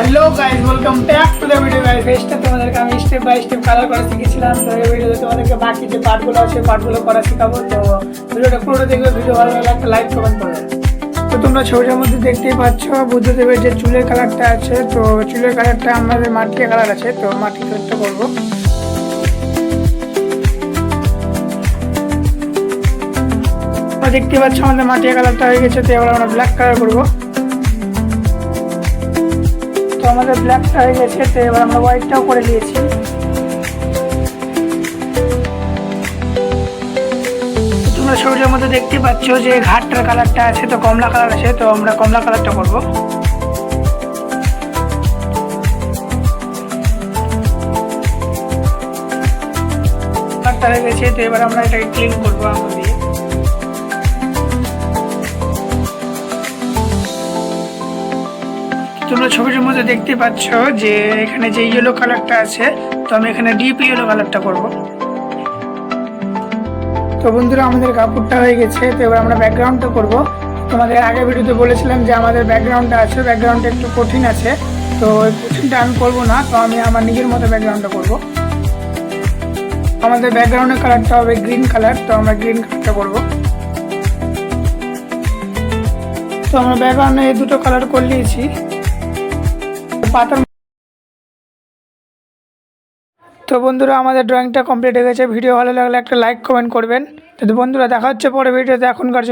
Hello guys welcome back to the video guys ফেস্টে তোমাদেরকে আমি স্টেপ বাই স্টেপ কালার করা শিখিয়েছিলাম। তো এই ভিডিওতে তোমাদেরকে বাকি যে পার্টগুলো আছে পার্টগুলো করা শেখাবো। তো ভিডিওটা পুরোটা দেখবে, ভিডিও ভালো লাগলে একটা লাইক কমেন্ট করবে। তো তোমরা ছবিটার মধ্যে দেখতেই পাচ্ছ বুদ্ধদেবের যে চুলের কালারটা আছে, তো চুলের কালারটা আমাদের মাটিয়া কালার আছে, তো মাটি কালারটা করবো। দেখতে পাচ্ছ আমাদের মাটিয়া কালারটা হয়ে গেছে, তো এবার আমরা ব্ল্যাক কালার করবো। তো আমাদের ব্ল্যাকটা হয়ে গেছে, তো এবার আমরা হোয়াইটটাও করে নিয়েছি। তোমরা ছবিটার মধ্যে দেখতে পাচ্ছ যে ঘাটটার কালারটা আছে, তো কমলা কালার আছে, তো আমরা কমলা কালারটা করবো। কালারটা হয়ে গেছে, তো এবার আমরা এটাকে ক্লিন করবো আঙুল দিয়ে। তোমরা ছবিটার মধ্যে দেখতে পাচ্ছ যে এখানে যে ইয়েলো কালারটা আছে, তো আমি এখানে ডিপ ইয়েলো কালারটা করব। তো বন্ধুরা আমাদের কাপড়টা হয়ে গেছে, তো এবার আমরা ব্যাকগ্রাউন্ডটা করব। তোমাদের আগে ভিডিওতে বলেছিলাম যে আমাদের ব্যাকগ্রাউন্ডটা আছে, ব্যাকগ্রাউন্ডটা একটু কঠিন আছে, তো ওই কঠিনটা আমি করবো না, তো আমি আমার নিজের মতো ব্যাকগ্রাউন্ডটা করব। আমাদের ব্যাকগ্রাউন্ডের কালারটা হবে গ্রিন কালার, তো আমরা গ্রিন কালারটা করব। তো আমরা ব্যাকগ্রাউন্ডে এই দুটো কালার করে নিয়েছি পাতার। তো বন্ধুরা আমাদের ড্রয়িংটা কমপ্লিট হয়ে গেছে। ভিডিও ভালো লাগলে একটা লাইক কমেন্ট করবেন। তো বন্ধুরা দেখা হচ্ছে পরে ভিডিওতে, এখনকার জন্য।